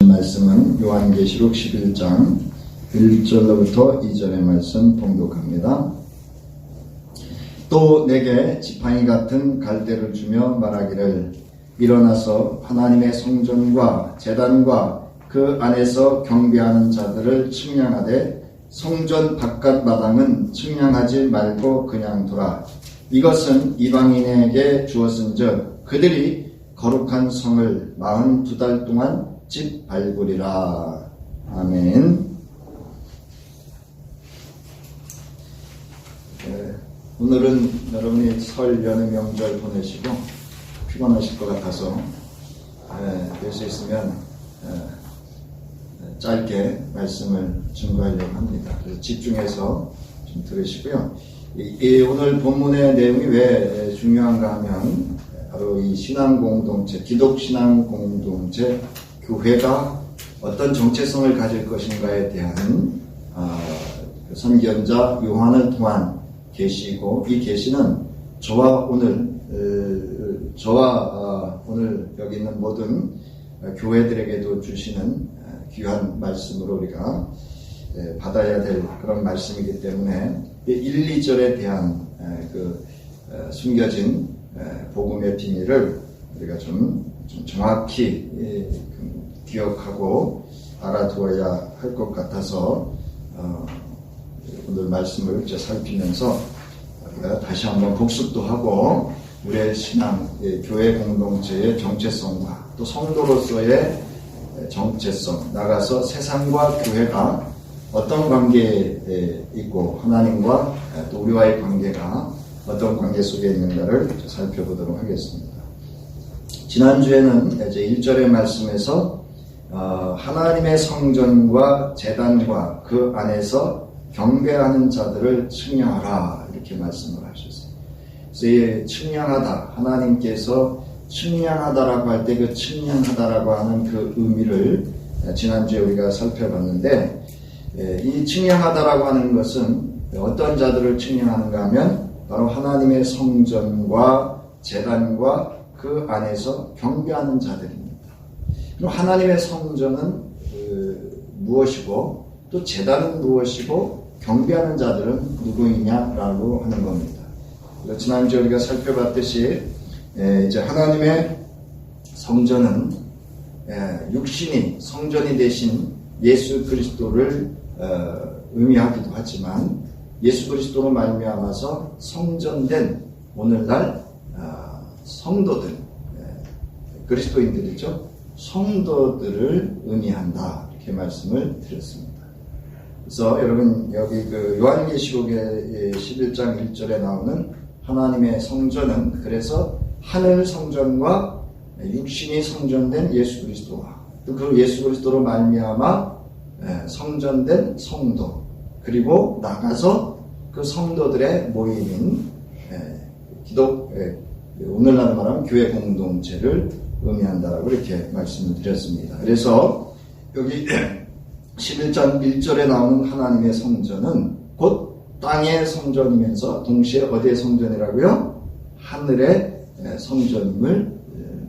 말씀은 요한계시록 11장 1절로부터 2절의 말씀 봉독합니다. 또 내게 지팡이 같은 갈대를 주며 말하기를 일어나서 하나님의 성전과 제단과 그 안에서 경배하는 자들을 측량하되 성전 바깥 마당은 측량하지 말고 그냥 두라. 이것은 이방인에게 주었은즉 그들이 거룩한 성을 42달 동안 짓밟으리라. 아멘. 오늘은 여러분이 설 연휴 명절 보내시고 피곤하실 것 같아서 될 수 있으면 짧게 말씀을 증거하려고 합니다. 그래서 집중해서 좀 들으시고요. 오늘 본문의 내용이 왜 중요한가 하면 바로 이 신앙공동체, 기독신앙공동체 교회가 어떤 정체성을 가질 것인가에 대한 선견자 요한을 통한 계시이고, 이 계시는 저와 오늘 여기 있는 모든 교회들에게도 주시는 귀한 말씀으로 우리가 받아야 될 그런 말씀이기 때문에 1, 2절에 대한 숨겨진 복음의 비밀을 우리가 좀 정확히 기억하고 알아두어야 할 것 같아서 오늘 말씀을 살피면서 우리가 다시 한번 복습도 하고 우리의 신앙, 교회 공동체의 정체성과 또 성도로서의 정체성, 나가서 세상과 교회가 어떤 관계에 있고 하나님과 또 우리와의 관계가 어떤 관계 속에 있는가를 살펴보도록 하겠습니다. 지난주에는 이제 1절의 말씀에서 하나님의 성전과 제단과 그 안에서 경배하는 자들을 측량하라 이렇게 말씀을 하셨어요. 그래서 이 측량하다, 하나님께서 측량하다라고 할 때 그 측량하다라고 하는 그 의미를 지난주에 우리가 살펴봤는데, 이 측량하다라고 하는 것은 어떤 자들을 측량하는가 하면 바로 하나님의 성전과 제단과 그 안에서 경배하는 자들입니다. 그럼 하나님의 성전은 무엇이고 또 제단은 무엇이고 경배하는 자들은 누구이냐라고 하는 겁니다. 지난주에 우리가 살펴봤듯이 이제 하나님의 성전은 육신이 성전이 되신 예수 그리스도를 의미하기도 하지만 예수 그리스도로 말미암아서 성전된 오늘날 성도들, 그리스도인들이죠. 성도들을 의미한다 이렇게 말씀을 드렸습니다. 그래서 여러분 여기 요한계시록의 11장 1절에 나오는 하나님의 성전은 그래서 하늘 성전과 육신이 성전된 예수 그리스도와 또 그 예수 그리스도로 말미암아 성전된 성도, 그리고 나가서 그 성도들의 모임인 오늘날 말하면 교회 공동체를 의미한다라고 이렇게 말씀을 드렸습니다. 그래서 여기 11장 1절에 나오는 하나님의 성전은 곧 땅의 성전이면서 동시에 어디의 성전이라고요? 하늘의 성전임을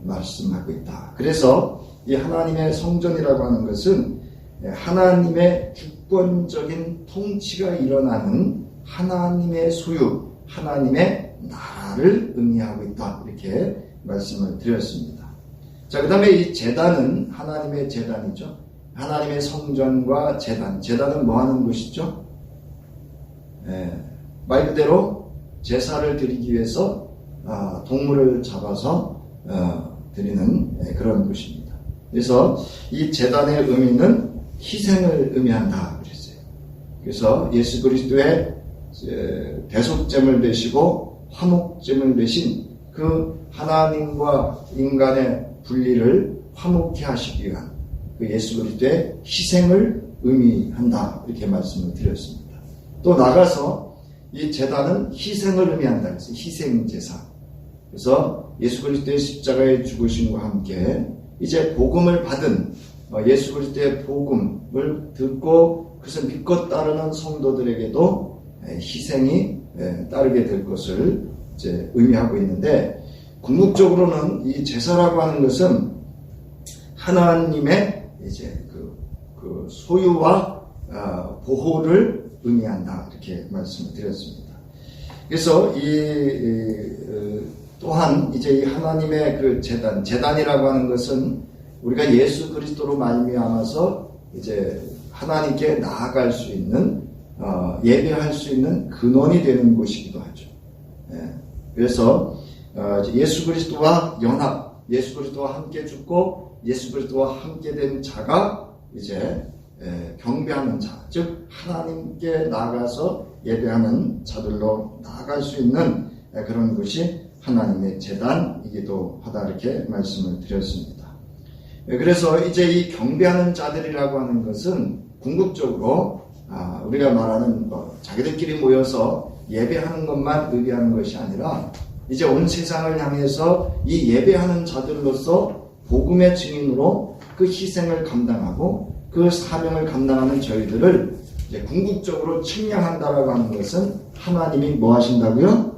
말씀하고 있다. 그래서 이 하나님의 성전이라고 하는 것은 하나님의 주권적인 통치가 일어나는 하나님의 소유, 하나님의 나라를 의미하고 있다. 이렇게 말씀을 드렸습니다. 자, 그 다음에 이 제단은 하나님의 제단이죠. 하나님의 성전과 제단. 제단은 뭐 하는 곳이죠? 말 그대로 제사를 드리기 위해서 동물을 잡아서 드리는 그런 곳입니다. 그래서 이 제단의 의미는 희생을 의미한다 그랬어요. 그래서 예수 그리스도의 대속제물 되시고 화목제물 되신 그 하나님과 인간의 분리를 화목케 하시기 위한 그 예수 그리스도의 희생을 의미한다 이렇게 말씀을 드렸습니다. 또 나가서 이 제단은 희생을 의미한다 그래서 희생제사. 그래서 예수 그리스도의 십자가의 죽으심과 함께 이제 복음을 받은 예수 그리스도의 복음을 듣고 그것을 믿고 따르는 성도들에게도 희생이 따르게 될 것을 이제 의미하고 있는데, 궁극적으로는 이 제사라고 하는 것은 하나님의 이제 그 소유와 보호를 의미한다 이렇게 말씀을 드렸습니다. 그래서 또한 이제 이 하나님의 그 재단이라고 하는 것은 우리가 예수 그리스도로 말미암아서 이제 하나님께 나아갈 수 있는 예배할 수 있는 근원이 되는 곳이기도 하죠. 그래서 예수 그리스도와 연합, 예수 그리스도와 함께 죽고 예수 그리스도와 함께 된 자가 이제 경배하는 자, 즉 하나님께 나아가서 예배하는 자들로 나아갈 수 있는 그런 것이 하나님의 제단이기도 하다 이렇게 말씀을 드렸습니다. 그래서 이제 이 경배하는 자들이라고 하는 것은 궁극적으로 우리가 말하는 자기들끼리 모여서 예배하는 것만 의미하는 것이 아니라 이제 온 세상을 향해서 이 예배하는 자들로서 복음의 증인으로 그 희생을 감당하고 그 사명을 감당하는 저희들을 이제 궁극적으로 측량한다라고 하는 것은 하나님이 뭐 하신다고요?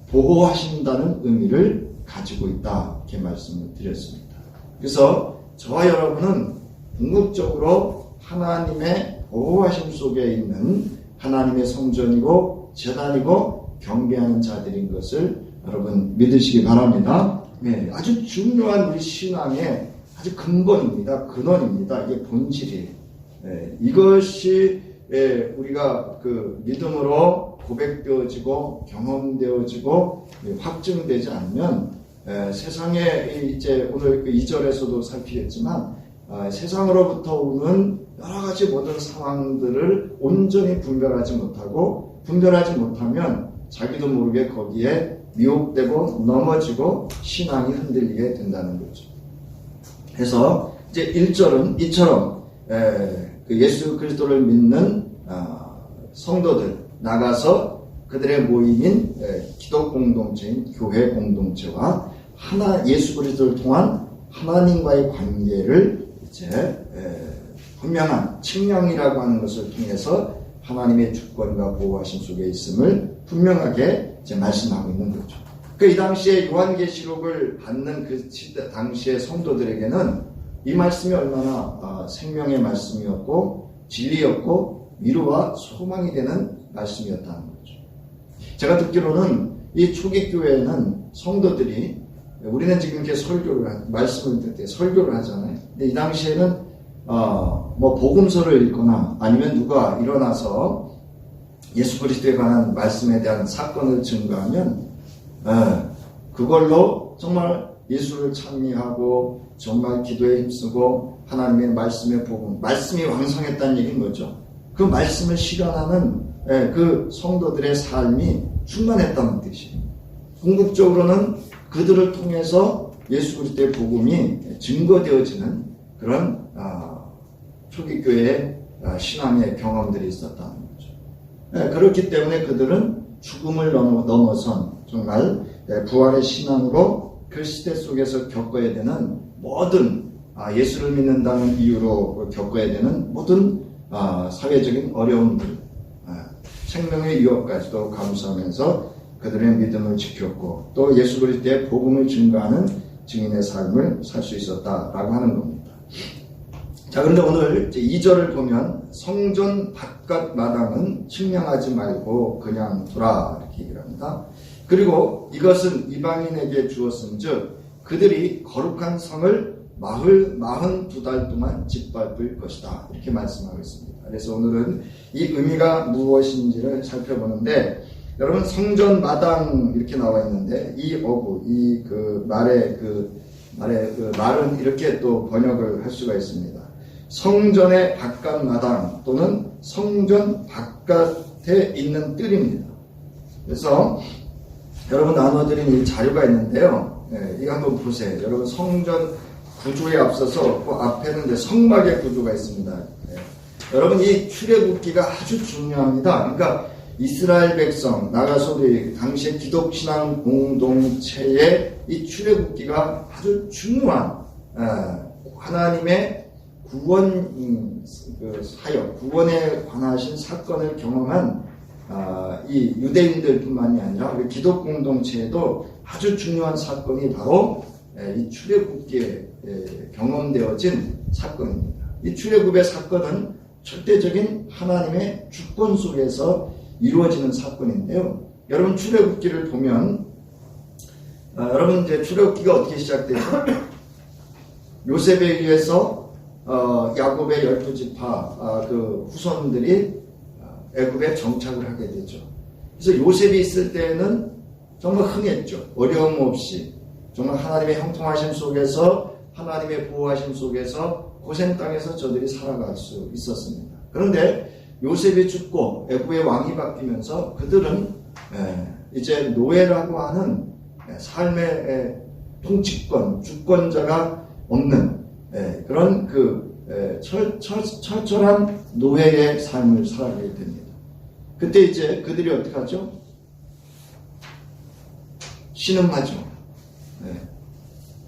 보호하신다는 의미를 가지고 있다 이렇게 말씀을 드렸습니다. 그래서 저와 여러분은 궁극적으로 하나님의 보호하심 속에 있는 하나님의 성전이고 제단이고 경배하는 자들인 것을 여러분 믿으시기 바랍니다. 네, 아주 중요한 우리 신앙의 아주 근본입니다. 근원입니다. 이게 본질이에요. 이것이 우리가 그 믿음으로 고백되어지고 경험되어지고 확증되지 않으면 세상에 이제 오늘 그 2절에서도 살피겠지만 세상으로부터 오는 여러 가지 모든 상황들을 온전히 분별하지 못하면 자기도 모르게 거기에 미혹되고 넘어지고 신앙이 흔들리게 된다는 거죠. 그래서 이제 1절은 이처럼 그 예수 그리스도를 믿는 성도들 나가서 그들의 모임인 기독 공동체인 교회 공동체와 예수 그리스도를 통한 하나님과의 관계를 이제 분명한 측량이라고 하는 것을 통해서 하나님의 주권과 보호하심 속에 있음을 분명하게 이제 말씀하고 있는 거죠. 이 당시에 요한계시록을 받는 그 당시의 성도들에게는 이 말씀이 얼마나 생명의 말씀이었고 진리였고 위로와 소망이 되는 말씀이었다는 거죠. 제가 듣기로는 이 초기 교회에는 성도들이 우리는 지금 이렇게 말씀을 듣을 때 설교를 하잖아요. 근데 이 당시에는 뭐 복음서를 읽거나 아니면 누가 일어나서 예수 그리스도에 관한 말씀에 대한 사건을 증거하면 그걸로 정말 예수를 찬미하고 정말 기도에 힘쓰고 하나님의 말씀의 복음, 말씀이 왕성했다는 얘기인 거죠. 그 말씀을 실현하는 그 성도들의 삶이 충만했다는 뜻이에요. 궁극적으로는 그들을 통해서 예수 그리스도의 복음이 증거되어지는 그런 초기 교회의 신앙의 경험들이 있었다는 거죠. 그렇기 때문에 그들은 죽음을 넘어선 정말 부활의 신앙으로 그 시대 속에서 겪어야 되는 모든 예수를 믿는다는 이유로 겪어야 되는 모든 사회적인 어려움들, 생명의 위협까지도 감수하면서 그들의 믿음을 지켰고 또 예수 그리스도의 복음을 증거하는 증인의 삶을 살 수 있었다라고 하는 겁니다. 자, 그런데 오늘 2절을 보면 성전 바깥 마당은 측량하지 말고 그냥 두라 이렇게 얘기를 합니다. 그리고 이것은 이방인에게 주었은즉 그들이 거룩한 성을 42달 동안 짓밟을 것이다 이렇게 말씀하고 있습니다. 그래서 오늘은 이 의미가 무엇인지를 살펴보는데 여러분 성전 마당 이렇게 나와 있는데 이 어구 말의 말은 이렇게 또 번역을 할 수가 있습니다. 성전의 바깥 마당 또는 성전 바깥에 있는 뜰입니다. 그래서 여러분 나눠드린 이 자료가 있는데요. 이거 한번 보세요. 여러분 성전 구조에 앞서서 그 앞에는 이제 성막의 구조가 있습니다. 여러분 이 출애굽기가 아주 중요합니다. 그러니까 이스라엘 백성 나가서 당시의 기독신앙 공동체의 이 출애굽기가 아주 중요한 하나님의 구원 사역, 구원에 관하신 사건을 경험한 이 유대인들뿐만이 아니라 우리 기독 공동체에도 아주 중요한 사건이 바로 이 출애굽기에 경험되어진 사건입니다. 이 출애굽의 사건은 절대적인 하나님의 주권 속에서 이루어지는 사건인데요. 여러분 출애굽기를 보면 여러분 이제 출애굽기가 어떻게 시작되죠? 요셉에 의해서 야곱의 12지파 그 후손들이 애굽에 정착을 하게 되죠. 그래서 요셉이 있을 때는 정말 흥했죠. 어려움 없이 정말 하나님의 형통하심 속에서 하나님의 보호하심 속에서 고센 땅에서 저들이 살아갈 수 있었습니다. 그런데 요셉이 죽고 애굽의 왕이 바뀌면서 그들은 이제 노예라고 하는 삶의 통치권, 주권자가 없는 그런 철저한 노예의 삶을 살아가게 됩니다. 그때 이제 그들이 어떻게 하죠? 신음하죠.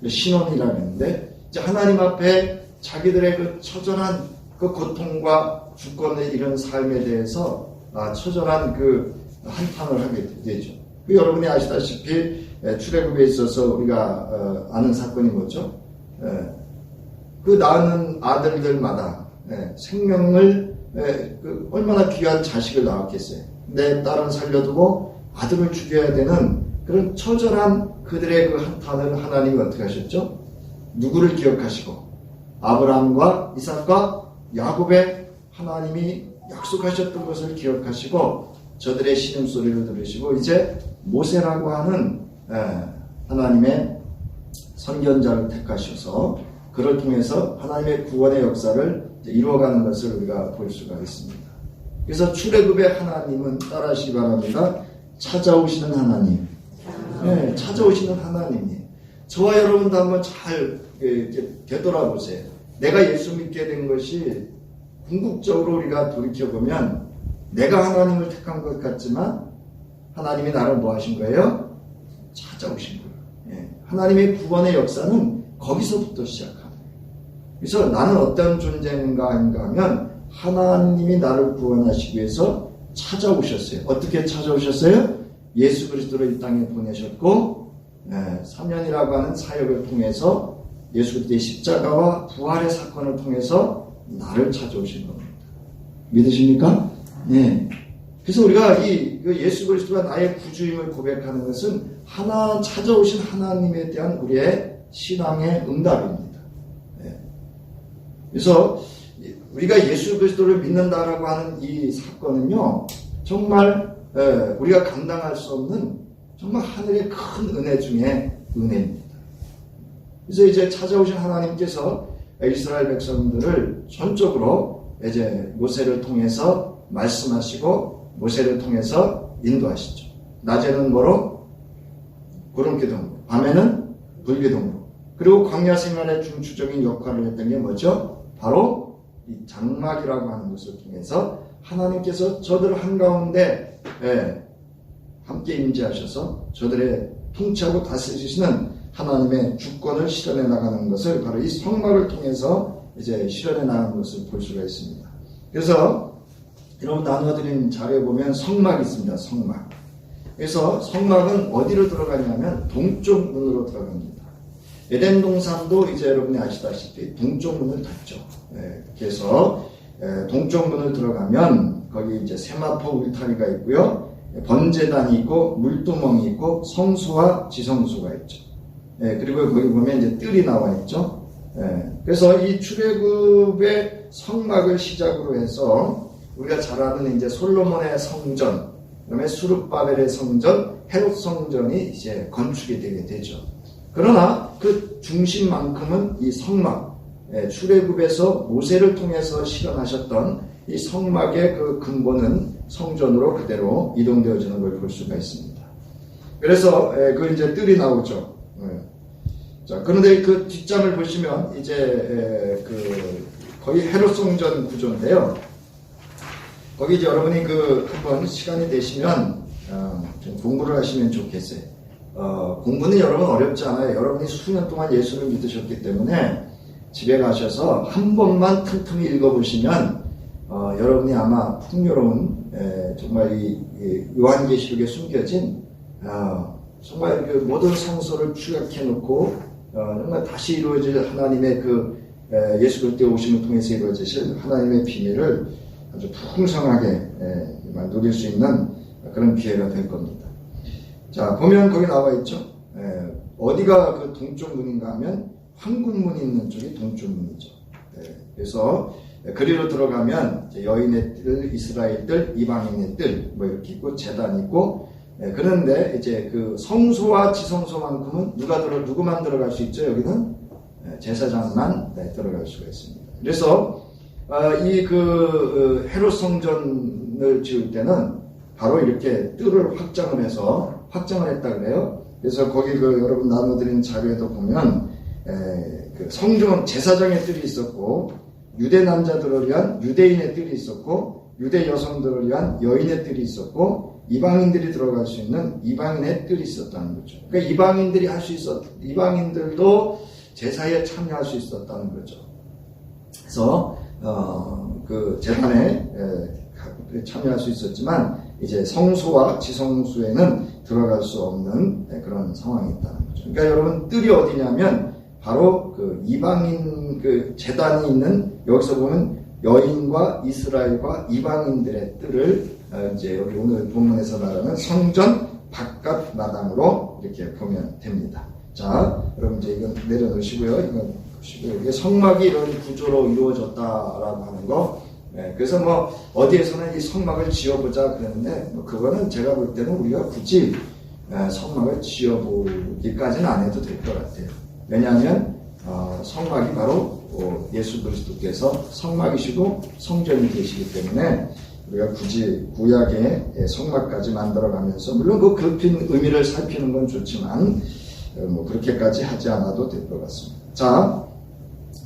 신혼이라고 했는데 이제 하나님 앞에 자기들의 그 처절한 그 고통과 주권의 이런 삶에 대해서 처절한 그 한탄을 하게 되죠. 여러분이 아시다시피 출애굽에 있어서 우리가 아는 사건이 뭐죠? 그 낳는 아들들마다 생명을 얼마나 귀한 자식을 낳았겠어요. 내 딸은 살려두고 아들을 죽여야 되는 그런 처절한 그들의 그 한탄을 하나님이 어떻게 하셨죠? 누구를 기억하시고 아브라함과 이삭과 야곱의 하나님이 약속하셨던 것을 기억하시고 저들의 신음소리를 들으시고 이제 모세라고 하는 하나님의 선견자를 택하셔서 그를 통해서 하나님의 구원의 역사를 이루어가는 것을 우리가 볼 수가 있습니다. 그래서 출애굽의 하나님은 따라하시기 바랍니다. 찾아오시는 하나님. 찾아오시는 하나님이 저와 여러분도 한번 잘 되돌아보세요. 내가 예수 믿게 된 것이 궁극적으로 우리가 돌이켜보면 내가 하나님을 택한 것 같지만 하나님이 나를 뭐 하신 거예요? 찾아오신 거예요. 하나님의 구원의 역사는 거기서부터 시작합니다. 그래서 나는 어떤 존재인가 하면 하나님이 나를 구원하시기 위해서 찾아오셨어요. 어떻게 찾아오셨어요? 예수 그리스도를 이 땅에 보내셨고 3년이라고 하는 사역을 통해서 예수 그리스도의 십자가와 부활의 사건을 통해서 나를 찾아오신 겁니다. 믿으십니까? 네. 그래서 우리가 이 예수 그리스도가 나의 구주임을 고백하는 것은 찾아오신 하나님에 대한 우리의 신앙의 응답입니다. 그래서 우리가 예수 그리스도를 믿는다라고 하는 이 사건은요, 정말 우리가 감당할 수 없는 정말 하늘의 큰 은혜 중에 은혜입니다. 그래서 이제 찾아오신 하나님께서 이스라엘 백성들을 전적으로 이제 모세를 통해서 말씀하시고 모세를 통해서 인도하시죠. 낮에는 뭐로? 구름기둥으로, 밤에는 불기둥으로. 그리고 광야 생활의 중추적인 역할을 했던 게 뭐죠? 바로 이 장막이라고 하는 것을 통해서 하나님께서 저들 한가운데 함께 임재하셔서 저들의 통치하고 다스리시는 하나님의 주권을 실현해 나가는 것을 바로 이 성막을 통해서 이제 실현해 나가는 것을 볼 수가 있습니다. 그래서 여러분 나눠드린 자료에 보면 성막이 있습니다. 성막. 그래서 성막은 어디로 들어가냐면 동쪽 문으로 들어갑니다. 에덴 동산도 이제 여러분이 아시다시피 동쪽 문을 닫죠. 그래서 동쪽 문을 들어가면 거기 이제 세마포 울타리가 있고요. 번제단이 있고 물두멍이 있고 성소와 지성소가 있죠. 그리고 거기 보면 이제 뜰이 나와 있죠. 그래서 이 출애굽의 성막을 시작으로 해서 우리가 잘 아는 이제 솔로몬의 성전, 그다음에 수룹바벨의 성전, 헤롯 성전이 이제 건축이 되게 되죠. 그러나 그 중심만큼은 이 성막, 출애굽에서 모세를 통해서 실현하셨던 이 성막의 그 근본은 성전으로 그대로 이동되어지는 걸 볼 수가 있습니다. 그래서 그 이제 뜰이 나오죠. 자, 그런데 그 뒷장을 보시면 이제 거의 헤롯 성전 구조인데요. 거기 이제 여러분이 한번 시간이 되시면 좀 공부를 하시면 좋겠어요. 공부는 여러분 어렵지 않아요. 여러분이 수년 동안 예수를 믿으셨기 때문에 집에 가셔서 한 번만 틈틈이 읽어보시면 여러분이 아마 풍요로운 정말 이 요한계시록에 숨겨진 정말 그 모든 성소를 축약해 놓고 정말 다시 이루어질 하나님의 그 예수 그리스도의 오심을 통해서 이루어지실 하나님의 비밀을 아주 풍성하게 누릴 수 있는 그런 기회가 될 겁니다. 자, 보면 거기 나와 있죠. 어디가 그 동쪽 문인가 하면 황금문이 있는 쪽이 동쪽 문이죠. 그래서 그리로 들어가면 여인의 뜰, 이스라엘 뜰, 이방인의 뜰, 뭐 이렇게 있고 제단이 있고, 그런데 이제 그 성소와 지성소만큼은 누구만 들어갈 수 있죠? 여기는 제사장만 들어갈 수가 있습니다. 그래서 이 헤롯 성전을 지을 때는 바로 이렇게 뜰을 확장을 했다 그래요. 그래서 거기 여러분 나눠드린 자료에도 보면 그 성전 제사장의 뜰이 있었고, 유대 남자들을 위한 유대인의 뜰이 있었고, 유대 여성들을 위한 여인의 뜰이 있었고, 이방인들이 들어갈 수 있는 이방인의 뜰이 있었다는 거죠. 그러니까 이방인들도 제사에 참여할 수 있었다는 거죠. 그래서 그 제단에 참여할 수 있었지만 이제 성소와 지성소에는 들어갈 수 없는 그런 상황이 있다는 거죠. 그러니까 여러분 뜰이 어디냐면 바로 그 이방인 그 제단이 있는, 여기서 보면 여인과 이스라엘과 이방인들의 뜰을 이제 여기 오늘 본문에서 말하는 성전 바깥 마당으로 이렇게 보면 됩니다. 자, 여러분 이제 이건 내려놓으시고요. 이건 보시고요. 이게 성막이 이런 구조로 이루어졌다라고 하는 거. 그래서 뭐 어디에서는 이 성막을 지어보자 그랬는데 그거는 제가 볼 때는 우리가 굳이 성막을 지어보기까지는 안 해도 될 것 같아요. 왜냐하면 성막이 바로 예수 그리스도께서 성막이시고 성전이 되시기 때문에 우리가 굳이 구약의 성막까지 만들어가면서, 물론 그 급힌 의미를 살피는 건 좋지만 뭐 그렇게까지 하지 않아도 될 것 같습니다. 자,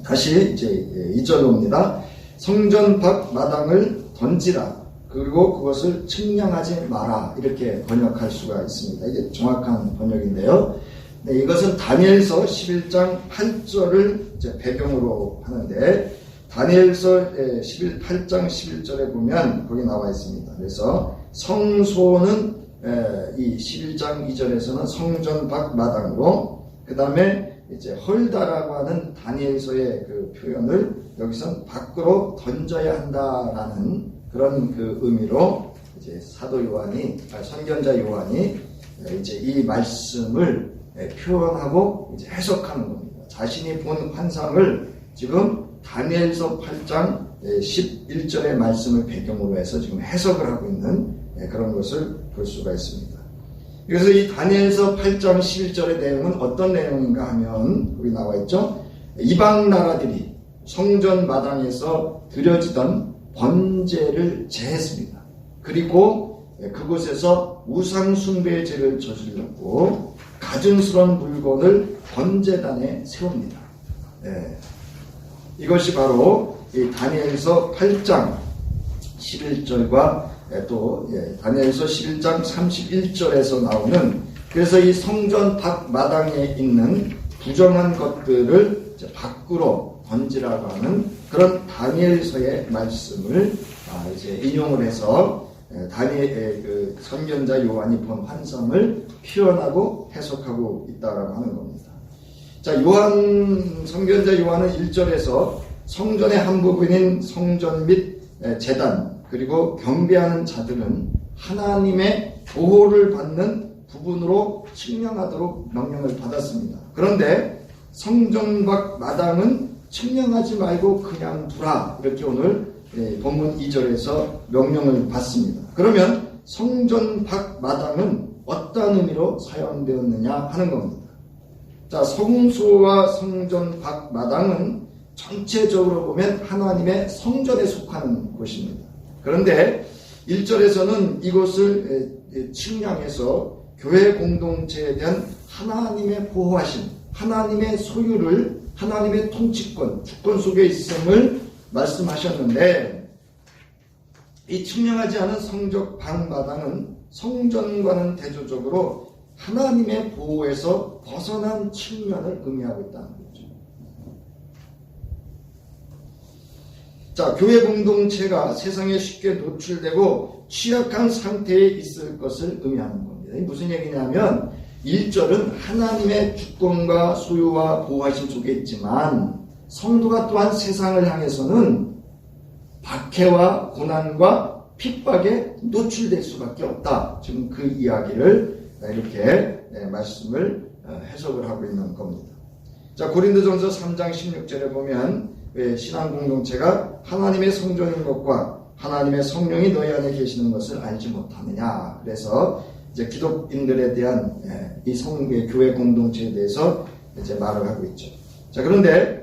다시 이제 2절로 옵니다. 성전 밖 마당을 던지라, 그리고 그것을 측량하지 마라, 이렇게 번역할 수가 있습니다. 이게 정확한 번역인데요. 네, 이것은 다니엘서 11장 8절을 이제 배경으로 하는데, 다니엘서 8장 11절에 보면 거기 나와 있습니다. 그래서 성소는 이 11장 2절에서는 성전 밖 마당으로, 그 다음에 이제 헐다라고 하는 다니엘서의 그 표현을 여기선 밖으로 던져야 한다라는 그런 그 의미로 이제 선견자 요한이 이제 이 말씀을 표현하고 이제 해석하는 겁니다. 자신이 본 환상을 지금 다니엘서 8장 11절의 말씀을 배경으로 해서 지금 해석을 하고 있는 그런 것을 볼 수가 있습니다. 그래서 이 다니엘서 8장 11절의 내용은 어떤 내용인가 하면 여기 나와 있죠. 이방 나라들이 성전 마당에서 드려지던 번제를 제했습니다. 그리고 그곳에서 우상 숭배의 죄를 저질렀고 가증스러운 물건을 번제단에 세웁니다. 이것이 바로 이 다니엘서 8장 11절과 또 다니엘서 11장 31절에서 나오는, 그래서 이 성전 밖 마당에 있는 부정한 것들을 이제 밖으로 던지라고 하는 그런 다니엘서의 말씀을 이제 인용을 해서 그 선견자 요한이 본 환상을 표현하고 해석하고 있다라고 하는 겁니다. 자, 선견자 요한은 1절에서 성전의 한 부분인 성전 및 제단, 그리고 경배하는 자들은 하나님의 보호를 받는 부분으로 측량하도록 명령을 받았습니다. 그런데 성전 밖 마당은 측량하지 말고 그냥 두라, 이렇게 오늘 본문 2절에서 명령을 받습니다. 그러면 성전 밖 마당은 어떤 의미로 사용되었느냐 하는 겁니다. 자, 성소와 성전 밖 마당은 전체적으로 보면 하나님의 성전에 속하는 곳입니다. 그런데 1절에서는 이것을 측량해서 교회 공동체에 대한 하나님의 보호하심, 하나님의 소유를, 하나님의 통치권, 주권 속에 있음을 말씀하셨는데, 이 측량하지 않은 성적 방마당은 성전과는 대조적으로 하나님의 보호에서 벗어난 측면을 의미하고 있다는 거죠. 자, 교회 공동체가 세상에 쉽게 노출되고 취약한 상태에 있을 것을 의미하는 겁니다. 무슨 얘기냐면 1절은 하나님의 주권과 소유와 보호하심 속에 있지만 성도가 또한 세상을 향해서는 박해와 고난과 핍박에 노출될 수밖에 없다. 지금 그 이야기를 이렇게 말씀을 해석을 하고 있는 겁니다. 자, 고린도전서 3장 16절에 보면 왜 신앙 공동체가 하나님의 성전인 것과 하나님의 성령이 너희 안에 계시는 것을 알지 못하느냐. 그래서 이제 기독인들에 대한 이 교회 공동체에 대해서 이제 말을 하고 있죠. 자, 그런데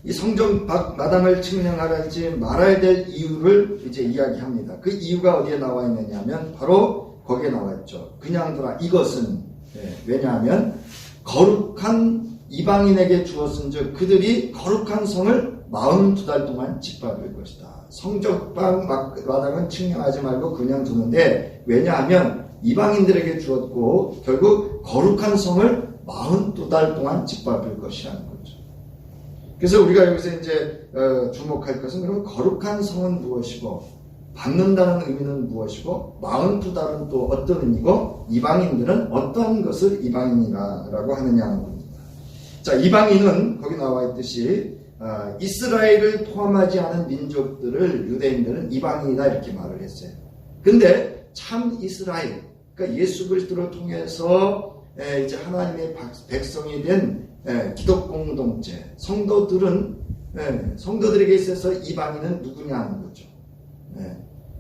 이 성전 마당을 측량하지 말아야 될 이유를 이제 이야기합니다. 그 이유가 어디에 나와 있느냐면 바로 거기에 나와 있죠. 그냥 두라. 이것은 왜냐하면 거룩한 이방인에게 주었은즉 그들이 거룩한 성을 42달 동안 짓밟을 것이다. 성전방 마당은 측량하지 말고 그냥 두는데 왜냐하면 이방인들에게 주었고 결국 거룩한 성을 42달 동안 짓밟을 것이라는 거죠. 그래서 우리가 여기서 이제 주목할 것은 그러면 거룩한 성은 무엇이고 받는다는 의미는 무엇이고 42달은 또 어떤 의미고 이방인들은 어떤 것을 이방인이라고 하느냐는 겁니다. 자, 이방인은 거기 나와 있듯이 이스라엘을 포함하지 않은 민족들을 유대인들은 이방인이다 이렇게 말을 했어요. 근데 참 이스라엘, 그러니까 예수 그리스도를 통해서 이제 하나님의 백성이 된 기독 공동체 성도들은 성도들에게 있어서 이방인은 누구냐 하는 거죠.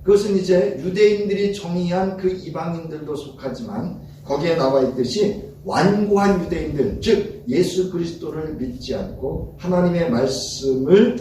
그것은 이제 유대인들이 정의한 그 이방인들도 속하지만 거기에 나와 있듯이 완고한 유대인들, 즉 예수 그리스도를 믿지 않고 하나님의 말씀을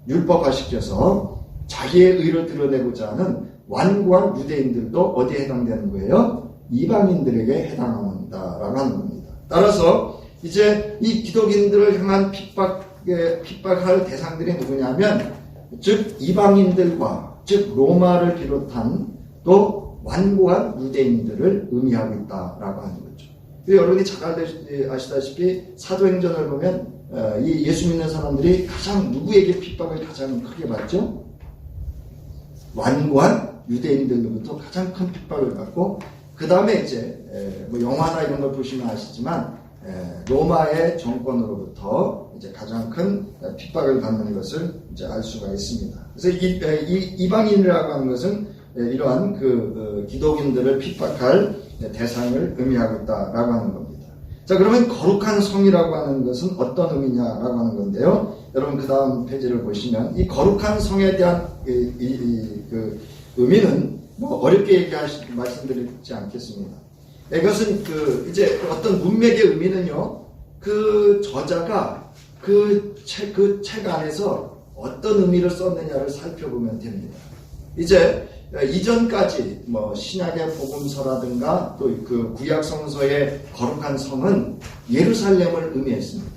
율법화시켜서 자기의 의를 드러내고자 하는 완고한 유대인들도 어디에 해당되는 거예요? 이방인들에게 해당한다라고 하는 겁니다. 따라서 이제 이 기독인들을 향한 핍박할 대상들이 누구냐면 즉 이방인들과 즉 로마를 비롯한 또 완고한 유대인들을 의미하고 있다라고 하는 거죠. 여러분이 잘 아시다시피 사도행전을 보면 이 예수 믿는 사람들이 가장 누구에게 핍박을 가장 크게 받죠? 완고한 유대인들로부터 가장 큰 핍박을 받고 그 다음에 이제 뭐 영화나 이런 걸 보시면 아시지만 로마의 정권으로부터 이제 가장 큰 핍박을 받는 것을 이제 알 수가 있습니다. 그래서 이방인이라고 하는 것은 이러한 그 기독인들을 핍박할 대상을 의미하고 있다라고 하는 겁니다. 자, 그러면 거룩한 성이라고 하는 것은 어떤 의미냐라고 하는 건데요. 여러분 그 다음 페이지를 보시면 이 거룩한 성에 대한 그 의미는 뭐 어렵게 말씀드리지 않겠습니다. 이것은 이제 어떤 문맥의 의미는요, 그 저자가 그 책 안에서 어떤 의미를 썼느냐를 살펴보면 됩니다. 이제 이전까지 뭐 신약의 복음서라든가 또 그 구약 성서의 거룩한 성은 예루살렘을 의미했습니다.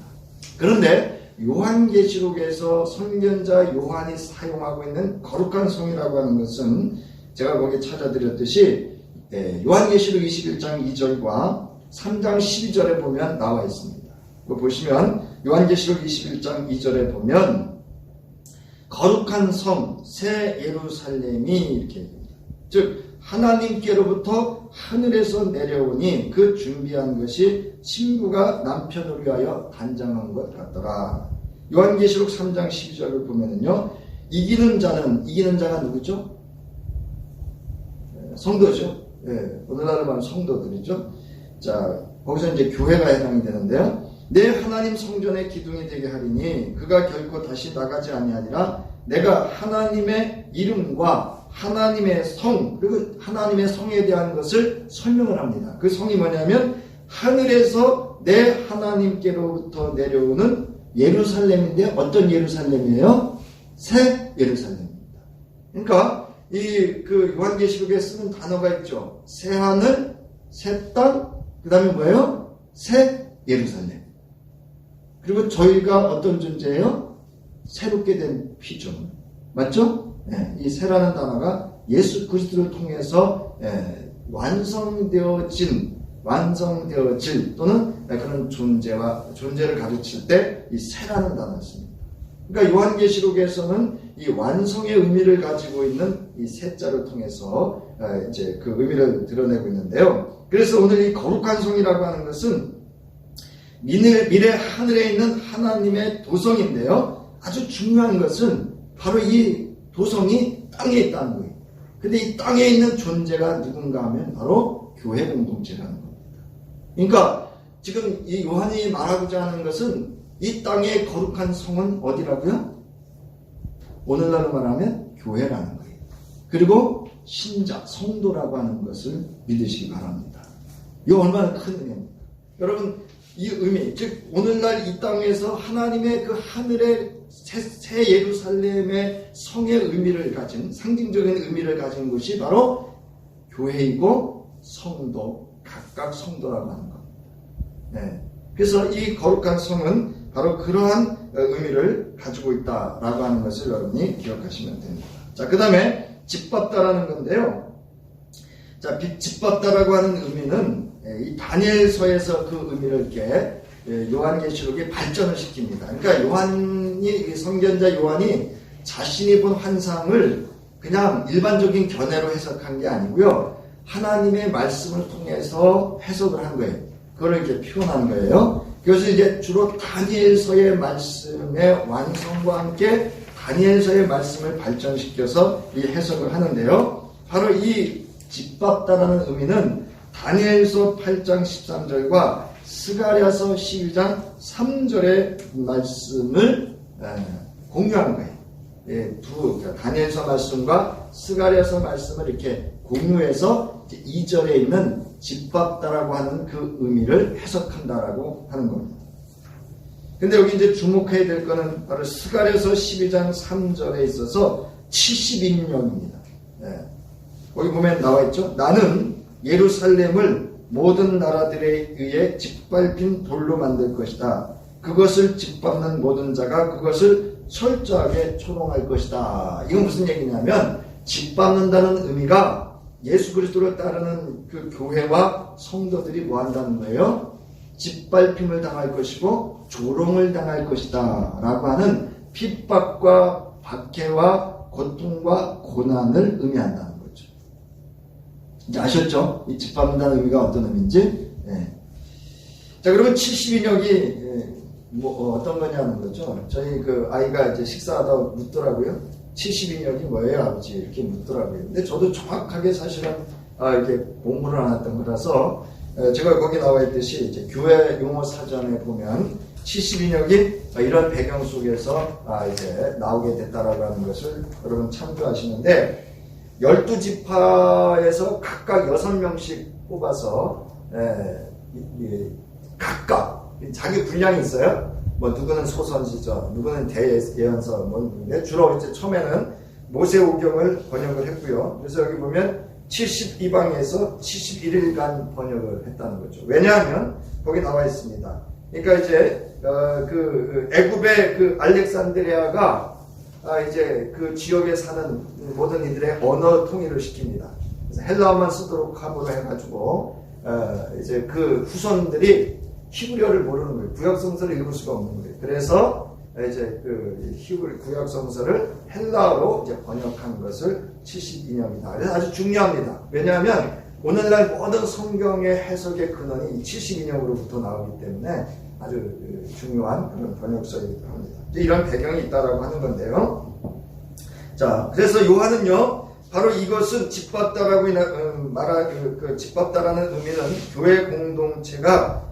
그런데 요한계시록에서 선견자 요한이 사용하고 있는 거룩한 성이라고 하는 것은 제가 거기 찾아드렸듯이 요한계시록 21장 2절과 3장 12절에 보면 나와 있습니다. 그거 보시면 요한계시록 21장 2절에 보면 거룩한 성 새 예루살렘이 이렇게 얘기합니다. 즉 하나님께로부터 하늘에서 내려오니 그 준비한 것이 신부가 남편을 위하여 단장한 것 같더라. 요한계시록 3장 12절을 보면은요, 이기는 자가 누구죠? 성도죠. 오늘날로 말하면 성도들이죠. 자, 거기서 이제 교회가 해당이 되는데요. 내 하나님 성전의 기둥이 되게 하리니 그가 결코 다시 나가지 아니하니라. 내가 하나님의 이름과 하나님의 성, 그리고 하나님의 성에 대한 것을 설명을 합니다. 그 성이 뭐냐면 하늘에서 내 하나님께로부터 내려오는 예루살렘인데 어떤 예루살렘이에요? 새 예루살렘입니다. 그러니까 그 요한계시록에 쓰는 단어가 있죠. 새 하늘, 새 땅, 그 다음에 뭐예요? 새 예루살렘. 그리고 저희가 어떤 존재예요? 새롭게 된 피조물. 맞죠? 이 새라는 단어가 예수 그리스도를 통해서 완성되어질 또는 그런 존재를 가르칠 때 이 새라는 단어를 씁니다. 그러니까 요한계시록에서는 이 완성의 의미를 가지고 있는 이 새자를 통해서 이제 그 의미를 드러내고 있는데요. 그래서 오늘 이 거룩한 성이라고 하는 것은 미래 하늘에 있는 하나님의 도성인데요. 아주 중요한 것은 바로 이 도성이 땅에 있다는 거예요. 근데 이 땅에 있는 존재가 누군가 하면 바로 교회 공동체라는 겁니다. 그러니까 지금 이 요한이 말하고자 하는 것은 이 땅의 거룩한 성은 어디라고요? 오늘날로 말하면 교회라는 거예요. 그리고 신자, 성도라고 하는 것을 믿으시기 바랍니다. 이거 얼마나 큰 의미입니까? 여러분, 이 의미, 즉 오늘날 이 땅에서 하나님의 그 하늘의 새 예루살렘의 성의 의미를 가진, 상징적인 의미를 가진 것이 바로 교회이고 성도, 각각 성도라고 하는 겁니다. 네. 그래서 이 거룩한 성은 바로 그러한 의미를 가지고 있다라고 하는 것을 여러분이 기억하시면 됩니다. 자, 그 다음에 집밥다라는 건데요. 자, 집밥다라고 하는 의미는 이 다니엘서에서 그 의미를 이렇게 요한계시록에 발전을 시킵니다. 그러니까 선견자 요한이 자신이 본 환상을 그냥 일반적인 견해로 해석한 게 아니고요. 하나님의 말씀을 통해서 해석을 한 거예요. 그걸 이렇게 표현한 거예요. 그래서 이제 주로 다니엘서의 말씀의 완성과 함께 다니엘서의 말씀을 발전시켜서 이 해석을 하는데요. 바로 이 집밥다라는 의미는 다니엘서 8장 13절과 스가랴서 12장 3절의 말씀을 공유한 거예요. 다니엘서 말씀과 스가랴서 말씀을 이렇게 공유해서 2절에 있는 집밥다라고 하는 그 의미를 해석한다라고 하는 겁니다. 근데 여기 이제 주목해야 될 거는 바로 스가랴서 12장 3절에 있어서 70인용입니다. 거기 보면 나와 있죠. 나는 예루살렘을 모든 나라들에 의해 짓밟힌 돌로 만들 것이다. 그것을 짓밟는 모든 자가 그것을 철저하게 초롱할 것이다. 이건 무슨 얘기냐면 짓밟는다는 의미가 예수 그리스도를 따르는 그 교회와 성도들이 뭐 한다는 거예요? 짓밟힘을 당할 것이고 조롱을 당할 것이다 라고 하는 핍박과 박해와 고통과 고난을 의미한다는 거죠. 이제 아셨죠? 이 짓밟는다는 의미가 어떤 의미인지? 네. 자, 그러면 70인역이 어떤 거냐는 거죠. 저희 그 아이가 이제 식사하다 묻더라고요. 70인역이 뭐예요, 아버지? 이렇게 묻더라고요. 근데 저도 정확하게 사실은 이렇게 공부를 안 했던 거라서 제가 거기 나와 있듯이 이제 교회 용어 사전에 보면 70인역이 이런 배경 속에서 이제 나오게 됐다라고 하는 것을 여러분 참조하시는데 12지파에서 각각 6명씩 뽑아서 각각 자기 분량이 있어요. 뭐 누구는 소선지저, 누구는 대예언서, 뭐 주로 이제 처음에는 모세오경을 번역을 했고요. 그래서 여기 보면 72방에서 71일간 번역을 했다는 거죠. 왜냐하면 거기 나와 있습니다. 그러니까 이제 그 애굽의 그 알렉산드리아가 이제 그 지역에 사는 모든 이들의 언어 통일을 시킵니다. 그래서 헬라어만 쓰도록 하고 해가지고 이제 그 후손들이 히브리어를 모르는 거예요. 구약성서를 읽을 수가 없는 거예요. 그래서 이제 그 히브리 구약성서를 헬라어로 이제 번역한 것을 72년이다. 그래서 아주 중요합니다. 왜냐하면 오늘날 모든 성경의 해석의 근원이 72년으로부터 나오기 때문에 아주 중요한 그런 번역서이기도 합니다. 이런 배경이 있다라고 하는 건데요. 자, 그래서 요한은요, 바로 이것은 집밥다라고 말한 집밥다라는 의미는 교회 공동체가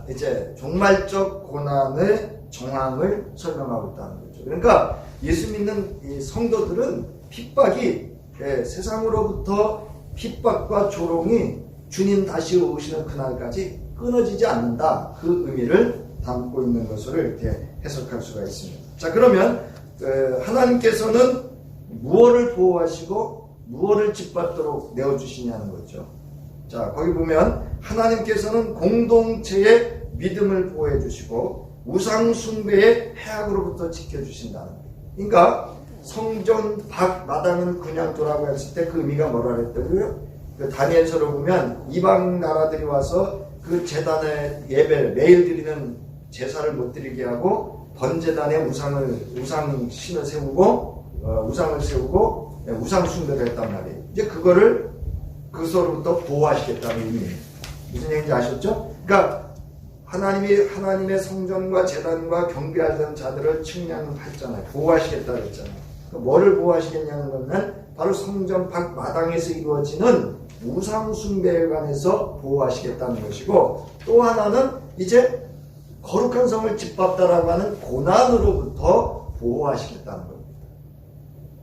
이제 종말적 고난의 정황을 설명하고 있다는 거죠. 그러니까 예수 믿는 이 성도들은 핍박이 세상으로부터 핍박과 조롱이 주님 다시 오시는 그날까지 끊어지지 않는다. 그 의미를 담고 있는 것으로 이렇게 해석할 수가 있습니다. 자, 그러면 하나님께서는 무엇을 보호하시고 무엇을 짓밟도록 내어주시냐는 거죠. 자, 거기 보면 하나님께서는 공동체의 믿음을 보호해 주시고 우상 숭배의 해악으로부터 지켜주신다는 거예요. 그러니까 성전 밖 마당은 그냥 두라고 했을 때 그 의미가 뭐라 그랬더라고요? 그 다니엘서를 보면 이방 나라들이 와서 그 제단의 예배를 매일 드리는 제사를 못 드리게 하고 번제단에 우상신을 세우고 우상을 세우고 우상 숭배를 했단 말이에요. 이제 그거를 그서로부터 보호하시겠다는 의미예요. 무슨 얘기인지 아셨죠? 그러니까 하나님의 성전과 제단과 경배하던 자들을 측량했잖아요. 보호하시겠다 그랬잖아요. 뭐를 보호하시겠냐는 것은 바로 성전 밖 마당에서 이루어지는 우상 숭배에 관해서 보호하시겠다는 것이고, 또 하나는 이제 거룩한 성을 짓밟다라고 하는 고난으로부터 보호하시겠다는 겁니다.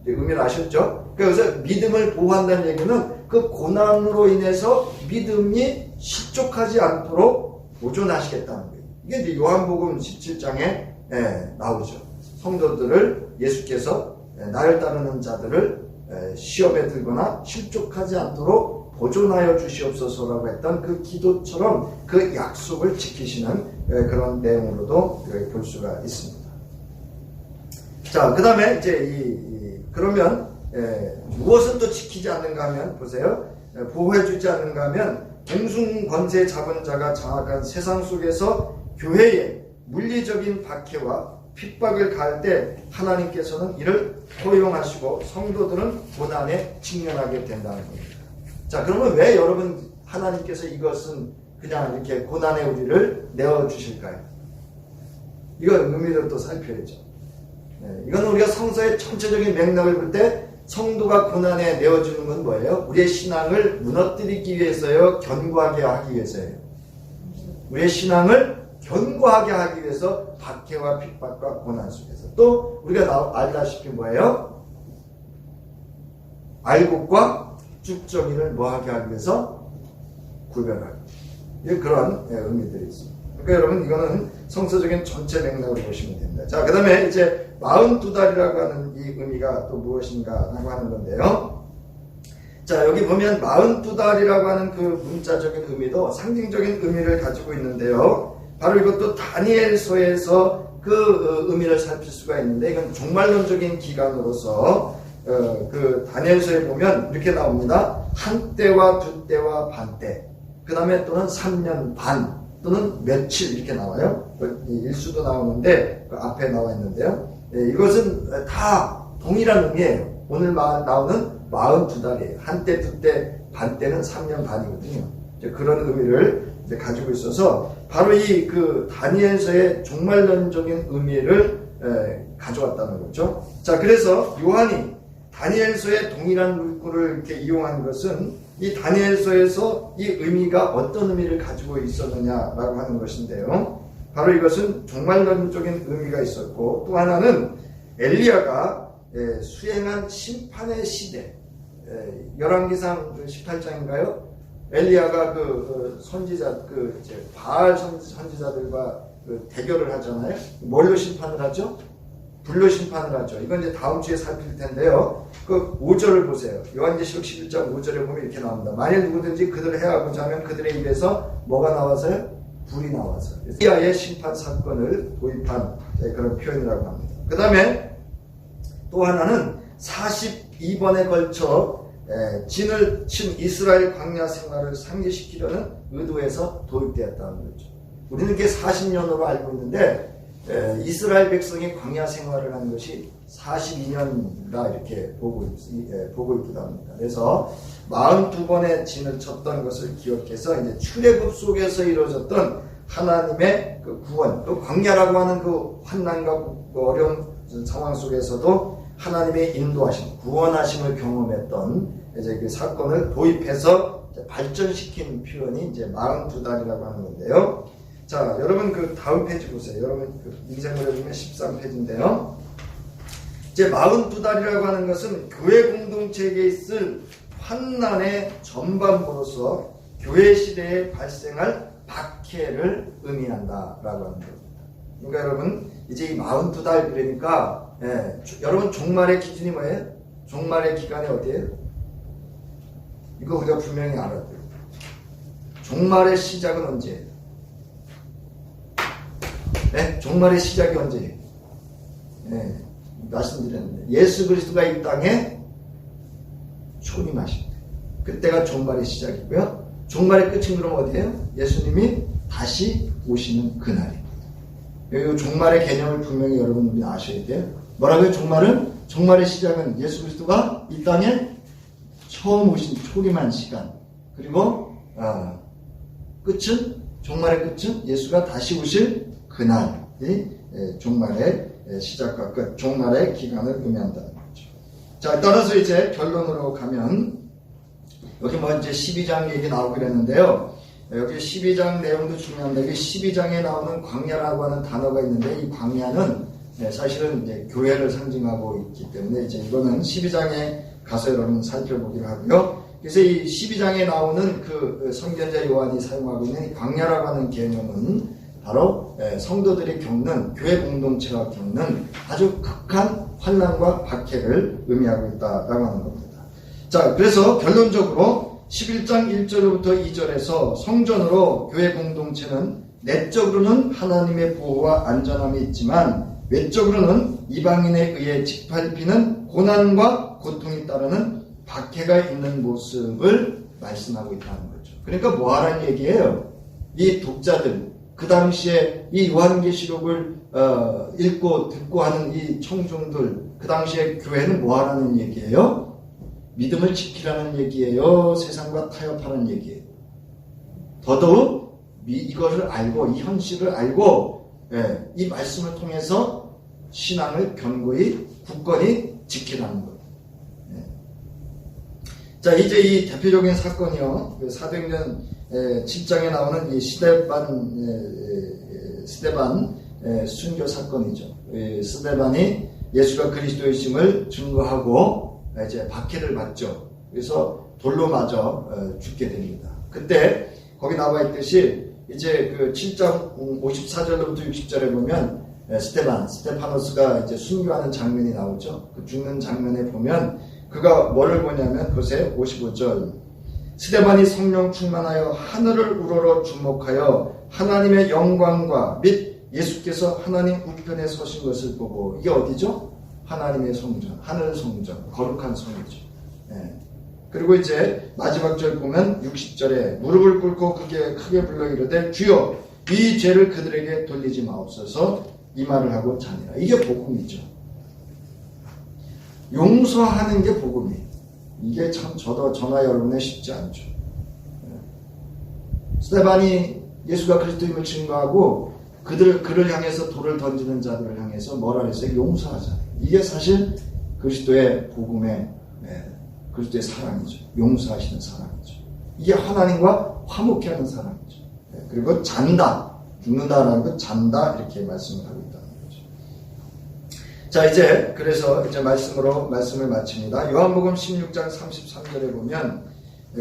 의미를 아셨죠? 그래서 믿음을 보호한다는 얘기는 그 고난으로 인해서 믿음이 실족하지 않도록 보존하시겠다는 거예요. 이게 이제 요한복음 17장에 나오죠. 성도들을 예수께서 나를 따르는 자들을 시험에 들거나 실족하지 않도록 보존하여 주시옵소서라고 했던 그 기도처럼 그 약속을 지키시는 그런 내용으로도 볼 수가 있습니다. 자, 그 다음에 이제 그러면 무엇은 또 지키지 않는가 하면, 보세요. 보호해주지 않는가 하면, 공중 권세 잡은 자가 장악한 세상 속에서 교회에 물리적인 박해와 핍박을 가할 때 하나님께서는 이를 허용하시고 성도들은 고난에 직면하게 된다는 겁니다. 자, 그러면 왜 여러분 하나님께서 이것은 그냥 이렇게 고난의 우리를 내어주실까요? 이거 의미를 또 살펴야죠. 이건 우리가 성서의 전체적인 맥락을 볼 때 성도가 고난에 내어주는 건 뭐예요? 우리의 신앙을 무너뜨리기 위해서요? 견고하게 하기 위해서예요? 우리의 신앙을 견고하게 하기 위해서 박해와 핍박과 고난 속에서. 또 우리가 알다시피 뭐예요? 알곡과 쭉정이를 뭐하게 하기 위해서? 구별하기. 그런 의미들이 있습니다. 그러니까 여러분 이거는 성서적인 전체 맥락을 보시면 됩니다. 자, 그 다음에 이제 42달이라고 하는 이 의미가 또 무엇인가 라고 하는 건데요. 자, 여기 보면 42달이라고 하는 그 문자적인 의미도 상징적인 의미를 가지고 있는데요. 바로 이것도 다니엘서에서 그 의미를 살필 수가 있는데, 이건 종말론적인 기간으로서 그 다니엘서에 보면 이렇게 나옵니다. 한 때와 두 때와 반 때, 그 다음에 또는 3년 반 또는 며칠 이렇게 나와요. 일수도 나오는데 그 앞에 나와 있는데요. 이것은 다 동일한 의미예요. 오늘 나오는 42달이에요. 한 때, 두 때, 반 때는 3년 반이거든요. 그런 의미를 이제 가지고 있어서 바로 이 그 다니엘서의 종말론적인 의미를 가져왔다는 거죠. 자, 그래서 요한이 다니엘서의 동일한 문구를 이렇게 이용한 것은 이 다니엘서에서 이 의미가 어떤 의미를 가지고 있었느냐라고 하는 것인데요. 바로 이것은 종말론적인 의미가 있었고, 또 하나는 엘리야가 수행한 심판의 시대, 열왕기상 18장인가요? 엘리야가 그 선지자, 바알 선지자들과 그 대결을 하잖아요. 뭘로 심판을 하죠? 불로 심판을 하죠. 이건 이제 다음 주에 살필 텐데요. 그 5절을 보세요. 요한계시록 11장 5절에 보면 이렇게 나옵니다. 만일 누구든지 그들을 해하고자 하면 그들의 입에서 뭐가 나와서요? 불이 나와서. 엘리야의 심판 사건을 도입한 그런 표현이라고 합니다. 그 다음에 또 하나는 42번에 걸쳐 진을 친 이스라엘 광야 생활을 상기시키려는 의도에서 도입되었다는 거죠. 우리는 이렇게 40년으로 알고 있는데 이스라엘 백성이 광야 생활을 한 것이 42년이라 이렇게 보고 있기도 합니다. 그래서 42번의 진을 쳤던 것을 기억해서 이제 출애굽 속에서 이루어졌던 하나님의 그 구원, 또 광야라고 하는 그 환난과 어려운 상황 속에서도 하나님의 인도하심, 구원하심을 경험했던 이제 그 사건을 도입해서 발전시킨 표현이 이제 42달이라고 하는 건데요. 자, 여러분 그 다음 페이지 보세요. 여러분 그 인생을 보면 13페이지인데요. 이제 42달이라고 하는 것은 교회 공동체에게 있을 환난의 전반부로서 교회 시대에 발생할 박해를 의미한다라고 하는 겁니다. 그러니까 여러분 이제 이 42달 그러니까 여러분 종말의 기준이 뭐예요? 종말의 기간이 어디예요? 이거 우리가 분명히 알아야 돼요. 종말의 시작은 언제예요? 종말의 시작이 언제예요? 말씀드렸는데 예수 그리스도가 이 땅에 초림하실 때 그때가 종말의 시작이고요. 종말의 끝은 그럼 어디예요? 예수님이 다시 오시는 그날입니다. 이 종말의 개념을 분명히 여러분들이 아셔야 돼요. 뭐라고요? 종말의 시작은 예수 그리스도가 이 땅에 처음 오신 초림한 시간, 그리고 끝은 종말의 끝은 예수가 다시 오실 그날이 종말의 시작과 끝, 종말의 기간을 의미한다는 거죠. 자, 따라서 이제 결론으로 가면 여기 뭐 이제 12장 얘기 나오고 그랬는데요. 여기 12장 내용도 중요한데, 여기 12장에 나오는 광야라고 하는 단어가 있는데, 이 광야는 사실은 이제 교회를 상징하고 있기 때문에 이제 이거는 12장에 가서 여러분 살펴보기로 하고요. 그래서 이 12장에 나오는 그 선견자 요한이 사용하고 있는 이 광야라고 하는 개념은 바로 성도들이 겪는, 교회 공동체가 겪는 아주 극한 환난과 박해를 의미하고 있다라고 하는 겁니다. 자, 그래서 결론적으로 11장 1절부터 2절에서 성전으로 교회 공동체는 내적으로는 하나님의 보호와 안전함이 있지만 외적으로는 이방인에 의해 짓밟히는 고난과 고통이 따르는 박해가 있는 모습을 말씀하고 있다는 거죠. 그러니까 뭐 하라는 얘기예요? 이 독자들, 그 당시에 이 요한계시록을 읽고 듣고 하는 이 청중들, 그 당시에 교회는 뭐 하라는 얘기예요? 믿음을 지키라는 얘기예요? 세상과 타협하라는 얘기예요? 더더욱 이것을 알고, 이 현실을 알고, 이 말씀을 통해서 신앙을 견고히 굳건히 지키라는 거예요. 자, 이제 이 대표적인 사건이요, 사도행전 7장에 나오는 이 스데반 순교 사건이죠. 스데반이 예수가 그리스도이심을 증거하고 이제 박해를 받죠. 그래서 돌로 맞아 죽게 됩니다. 그때 거기 나와 있듯이 이제 그 7장 54절부터 60절에 보면 스테파노스가 이제 순교하는 장면이 나오죠. 그 죽는 장면에 보면 그가 뭐를 보냐면 그것에 55절, 스데반이 성령 충만하여 하늘을 우러러 주목하여 하나님의 영광과 및 예수께서 하나님 우편에 서신 것을 보고, 이게 어디죠? 하나님의 성전, 하늘 성전, 거룩한 성이죠. 그리고 이제 마지막 절 보면 60절에 무릎을 꿇고 크게 불러 이르되 주여 이 죄를 그들에게 돌리지 마옵소서, 이 말을 하고 자니라. 이게 복음이죠. 용서하는 게 복음이에요. 이게 참 저나 여러분에 쉽지 않죠. 스데반이 예수가 그리스도임을 증거하고 그를 향해서 돌을 던지는 자들을 향해서 뭐라 그랬어요? 용서하자. 이게 사실 그리스도의 복음의 그리스도의 사랑이죠. 용서하시는 사랑이죠. 이게 하나님과 화목해 하는 사랑이죠. 그리고 잔다, 죽는다라는 건 잔다, 이렇게 말씀을 하고 있다는 거죠. 자, 이제 그래서 이제 말씀을 마칩니다. 요한복음 16장 33절에 보면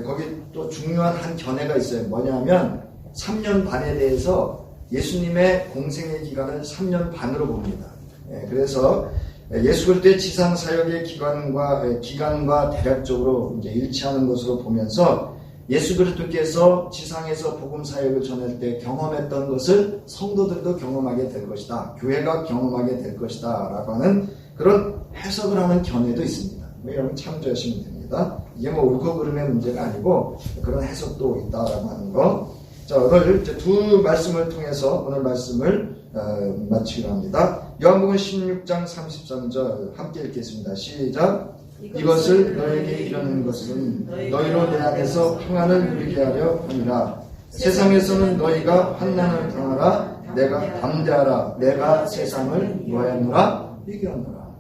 거기 또 중요한 한 견해가 있어요. 뭐냐면 3년 반에 대해서 예수님의 공생의 기간을 3년 반으로 봅니다. 그래서 예수 그리스도의 지상 사역의 기간과 대략적으로 이제 일치하는 것으로 보면서 예수 그리스도께서 지상에서 복음 사역을 전할 때 경험했던 것을 성도들도 경험하게 될 것이다. 교회가 경험하게 될 것이다. 라고 하는 그런 해석을 하는 견해도 있습니다. 여러분 참조하시면 됩니다. 이게 뭐 옳고 그름의 문제가 아니고 그런 해석도 있다라고 하는 거. 자, 오늘 이제 두 말씀을 통해서 오늘 말씀을 마치기로 합니다. 요한복음 16장 33절 함께 읽겠습니다. 시작. 이것을 너에게 이르는 것은 너희로 내 안에서 평안을 누리게 하려 함이라. 세상에서는 너희가 환난을 당하라. 내가 담대하라. 내가 세상을 노하였노라. 이겼노라.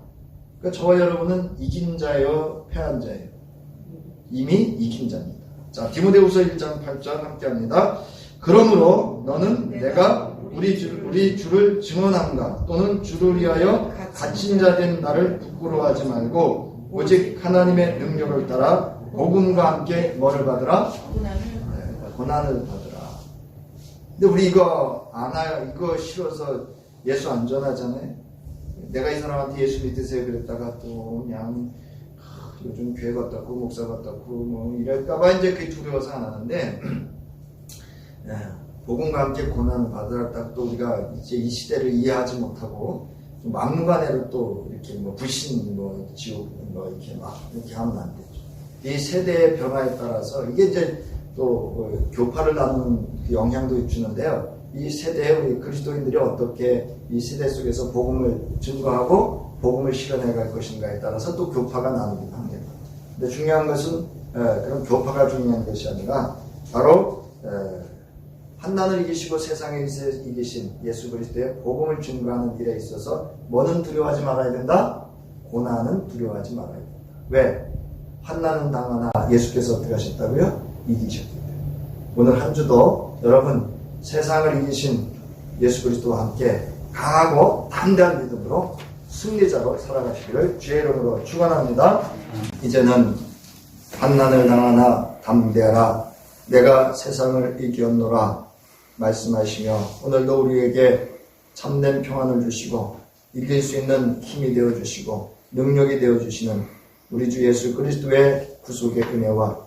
그러니까 저와 여러분은 이긴 자예요, 패한 자예요? 이미 이긴 자입니다. 자, 디모데후서 1장 8절 함께 합니다. 그러므로 너는 내가 우리 주를 증언함과 또는 주를 위하여 갇힌 자 된 나를 부끄러워하지 말고 오직 하나님의 능력을 따라 복음과 함께 뭐를 받으라? 고난을 받으라. 근데 우리 이거 이거 싫어서 예수 안 전하잖아요. 내가 이 사람한테 예수 믿으세요 그랬다가 또 그냥 요즘 교회 같다고 목사 같다고 뭐 이럴까봐 이제 그게 두려워서 안 하는데 복음과 함께 고난을 받으라. 또 우리가 이제 이 시대를 이해하지 못하고 좀 막무가내로 또 이렇게 뭐 불신 뭐 지옥 뭐 이렇게 막 이렇게 하면 안 되죠. 이 세대의 변화에 따라서 이게 이제 또 교파를 나누는 그 영향도 주는데요. 이 세대의 우리 그리스도인들이 어떻게 이 세대 속에서 복음을 증거하고 복음을 실현해 갈 것인가에 따라서 또 교파가 나누기도 합니다. 근데 중요한 것은 그런 교파가 중요한 것이 아니라 바로 환난을 이기시고 세상에 이기신 예수 그리스도의 복음을 증거하는 일에 있어서 뭐는 두려워하지 말아야 된다? 고난은 두려워하지 말아야 된다. 왜? 환난은 당하나 예수께서 어떻게 하셨다고요? 이기셨기 때문에. 오늘 한 주도 여러분 세상을 이기신 예수 그리스도와 함께 강하고 담대한 믿음으로 승리자로 살아가시기를 주의 이름으로 축원합니다. 이제는 환난을 당하나 담대하라 내가 세상을 이겼노라 말씀하시며 오늘도 우리에게 참된 평안을 주시고 이길 수 있는 힘이 되어주시고 능력이 되어주시는 우리 주 예수 그리스도의 구속의 은혜와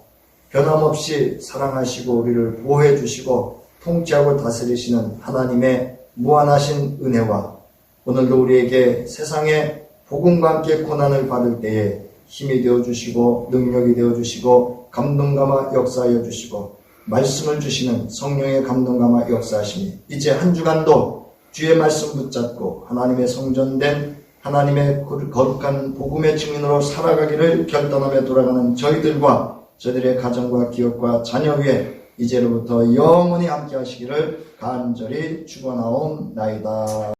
변함없이 사랑하시고 우리를 보호해 주시고 통치하고 다스리시는 하나님의 무한하신 은혜와 오늘도 우리에게 세상에 복음과 함께 고난을 받을 때에 힘이 되어주시고 능력이 되어주시고 감동감화 역사하여 주시고 말씀을 주시는 성령의 감동감화 역사하시니 이제 한 주간도 주의 말씀 붙잡고 하나님의 성전된 하나님의 거룩한 복음의 증인으로 살아가기를 결단하며 돌아가는 저희들과 저희들의 가정과 기업과 자녀 위에 이제로부터 영원히 함께 하시기를 간절히 축원하옵나이다.